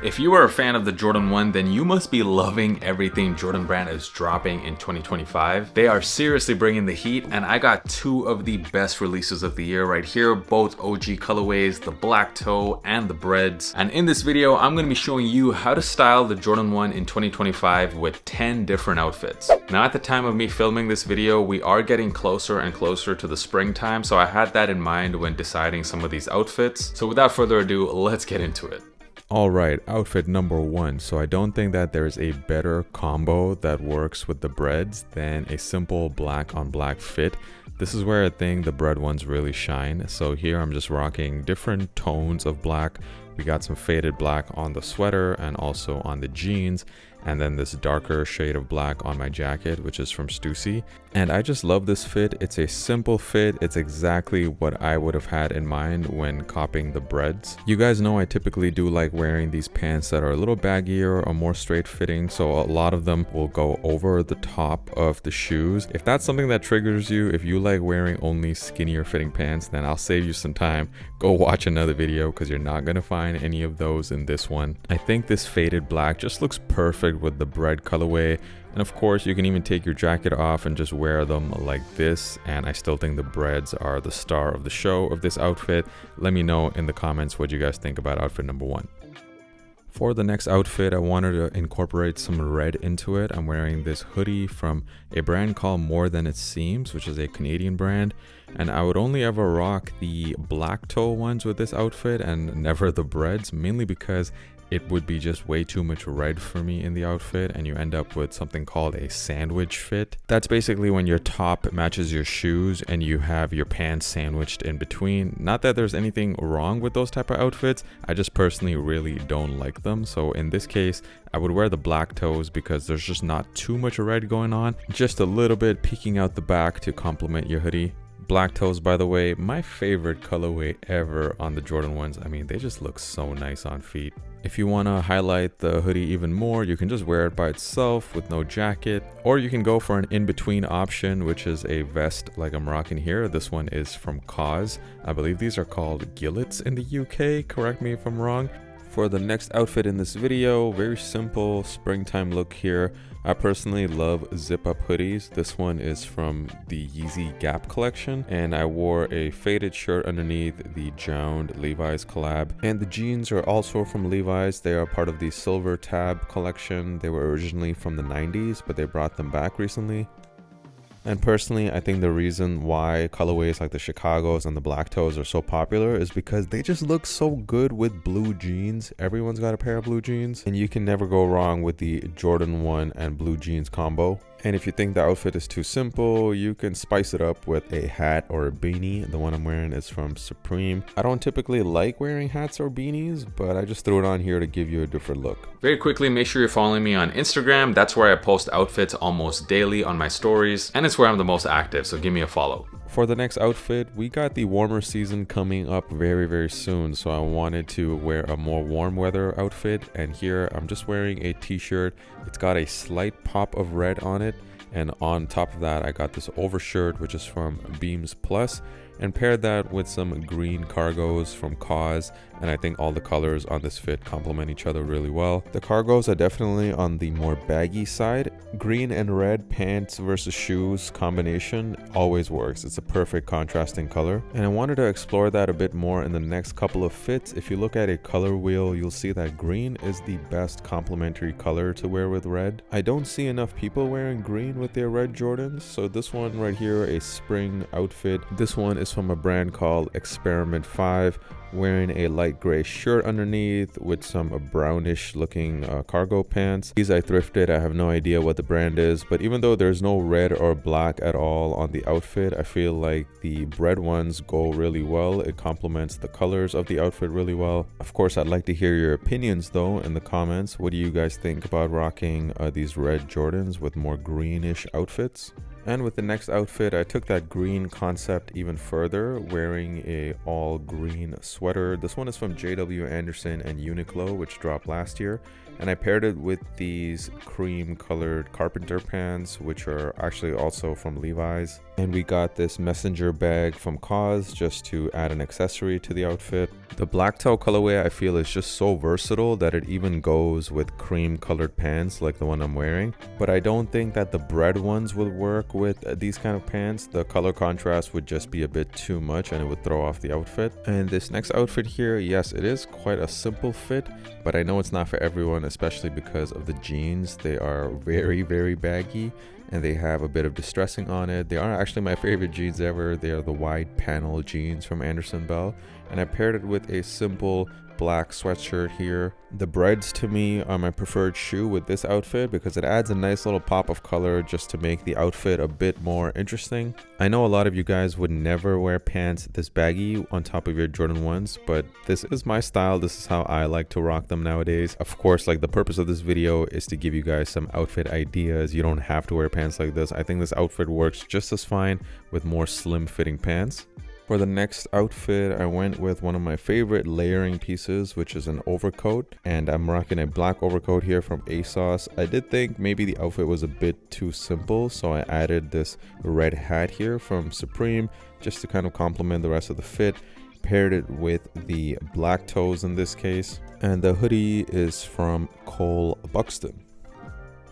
If you are a fan of the Jordan 1, then you must be loving everything Jordan Brand is dropping in 2025. They are seriously bringing the heat, and I got two of the best releases of the year right here, both OG colorways, the Black Toe and the Breds. And in this video, I'm going to be showing you how to style the Jordan 1 in 2025 with 10 different outfits. Now at the time of me filming this video, we are getting closer and closer to the springtime, so I had that in mind when deciding some of these outfits. So without further ado, let's get into it. Alright, outfit number 1. So I don't think that there's a better combo that works with the Breds than a simple black on black fit. This is where I think the Bred ones really shine. So here I'm just rocking different tones of black. We got some faded black on the sweater and also on the jeans, and then this darker shade of black on my jacket, which is from Stussy. And I just love this fit. It's a simple fit. It's exactly what I would have had in mind when copying the Breds. You guys know I typically do like wearing these pants that are a little baggier or more straight fitting, so a lot of them will go over the top of the shoes. If that's something that triggers you, if you like wearing only skinnier fitting pants, then I'll save you some time. Go watch another video because you're not gonna find any of those in this one. I think this faded black just looks perfect with the Bred colorway, and of course you can even take your jacket off and just wear them like this, and I still think the Breds are the star of the show of this outfit. Let me know in the comments what you guys think about outfit number 1. For the next outfit, I wanted to incorporate some red into it. I'm wearing this hoodie from a brand called More Than It Seems, which is a Canadian brand. And I would only ever rock the black toe ones with this outfit and never the Breds, mainly because it would be just way too much red for me in the outfit, and you end up with something called a sandwich fit. That's basically when your top matches your shoes and you have your pants sandwiched in between. Not that there's anything wrong with those type of outfits, I just personally really don't like them. So in this case, I would wear the black toes because there's just not too much red going on, just a little bit peeking out the back to complement your hoodie. Black toes, by the way, my favorite colorway ever on the Jordan 1s. I mean, they just look so nice on feet. If you want to highlight the hoodie even more, you can just wear it by itself with no jacket, or you can go for an in-between option, which is a vest like I'm rocking here. This one is from Cause. I believe these are called gillets in the UK, correct me if I'm wrong. For the next outfit in this video, very simple springtime look here. I personally love zip up hoodies. This one is from the Yeezy Gap collection, and I wore a faded shirt underneath the Jound Levi's collab, and the jeans are also from Levi's. They are part of the Silver Tab collection. They were originally from the 90s, but they brought them back recently. And personally, I think the reason why colorways like the Chicagos and the Black Toes are so popular is because they just look so good with blue jeans. Everyone's got a pair of blue jeans, and you can never go wrong with the Jordan 1 and blue jeans combo. And if you think the outfit is too simple, you can spice it up with a hat or a beanie. The one I'm wearing is from Supreme. I don't typically like wearing hats or beanies, but I just threw it on here to give you a different look. Very quickly, make sure you're following me on Instagram. That's where I post outfits almost daily on my stories, and it's where I'm the most active, so give me a follow. For the next outfit, we got the warmer season coming up very soon, so I wanted to wear a more warm weather outfit, and here I'm just wearing a t-shirt. It's got a slight pop of red on it, and on top of that I got this overshirt which is from Beams Plus, and paired that with some green cargos from Cause, and I think all the colors on this fit complement each other really well. The cargos are definitely on the more baggy side. Green and red pants versus shoes combination always works. It's a perfect contrasting color, and I wanted to explore that a bit more in the next couple of fits. If you look at a color wheel, you'll see that green is the best complementary color to wear with red. I don't see enough people wearing green with their red Jordans, so this one right here, a spring outfit. This one is from a brand called Experiment 5, wearing a light gray shirt underneath with some brownish looking cargo pants. These I thrifted. I have no idea what the brand is, but even though there's no red or black at all on the outfit, I feel like the Bred ones go really well. It complements the colors of the outfit really well. Of course, I'd like to hear your opinions though in the comments. What do you guys think about rocking these red Jordans with more greenish outfits? And with the next outfit, I took that green concept even further, wearing a all green sweater. This one is from JW Anderson and Uniqlo, which dropped last year. And I paired it with these cream colored carpenter pants, which are actually also from Levi's. And we got this messenger bag from Cause just to add an accessory to the outfit. The black toe colorway I feel is just so versatile that it even goes with cream colored pants like the one I'm wearing. But I don't think that the Bred ones would work with these kind of pants. The color contrast would just be a bit too much and it would throw off the outfit. And this next outfit here, yes, it is quite a simple fit, but I know it's not for everyone, especially because of the jeans. They are very, very baggy and they have a bit of distressing on it. They are actually my favorite jeans ever. They are the wide panel jeans from Anderson Bell, and I paired it with a simple black sweatshirt here. The Breds to me are my preferred shoe with this outfit because it adds a nice little pop of color just to make the outfit a bit more interesting. I know a lot of you guys would never wear pants this baggy on top of your Jordan 1s, but this is my style. This is how I like to rock them nowadays. Of course, like, the purpose of this video is to give you guys some outfit ideas. You don't have to wear pants like this. I think this outfit works just as fine with more slim fitting pants. For the next outfit, I went with one of my favorite layering pieces, which is an overcoat, and I'm rocking a black overcoat here from ASOS. I did think maybe the outfit was a bit too simple, so I added this red hat here from Supreme just to kind of complement the rest of the fit. Paired it with the black toes in this case, and the hoodie is from Cole Buxton.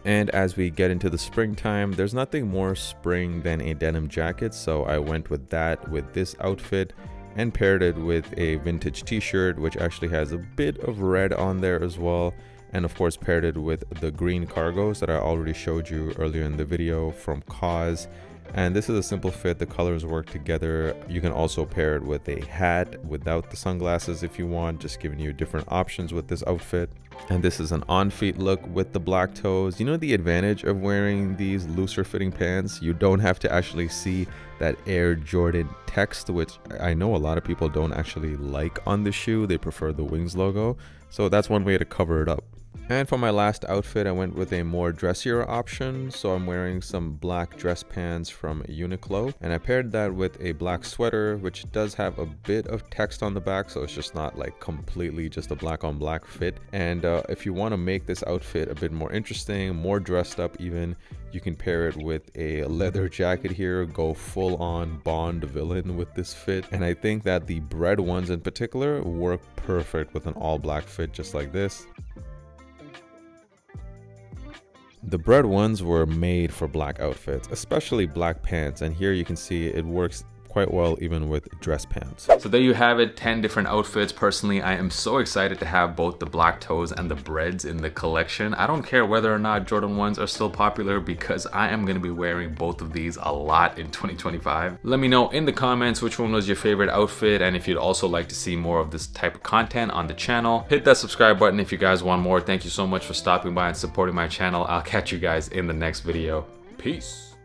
And as we get into the springtime, there's nothing more spring than a denim jacket, so I went with that with this outfit and paired it with a vintage t-shirt, which actually has a bit of red on there as well. And of course paired it with the green cargos that I already showed you earlier in the video from Cause. And this is a simple fit. The colors work together. You can also pair it with a hat without the sunglasses if you want, just giving you different options with this outfit. And this is an on-feet look with the black toes. You know the advantage of wearing these looser fitting pants? You don't have to actually see that Air Jordan text, which I know a lot of people don't actually like on the shoe. They prefer the Wings logo. So that's one way to cover it up. And for my last outfit, I went with a more dressier option. So I'm wearing some black dress pants from Uniqlo, and I paired that with a black sweater, which does have a bit of text on the back, so it's just not like completely just a black on black fit. And if you want to make this outfit a bit more interesting, more dressed up even, you can pair it with a leather jacket here, go full on Bond villain with this fit. And I think that the Bred ones in particular work perfect with an all black fit just like this. The Bred ones were made for black outfits, especially black pants, and here you can see it works quite well even with dress pants. So there you have it, 10 different outfits. Personally, I am so excited to have both the black toes and the Breds in the collection. I don't care whether or not Jordan 1s are still popular because I am going to be wearing both of these a lot in 2025. Let me know in the comments which one was your favorite outfit, and if you'd also like to see more of this type of content on the channel. Hit that subscribe button if you guys want more. Thank you so much for stopping by and supporting my channel. I'll catch you guys in the next video. Peace.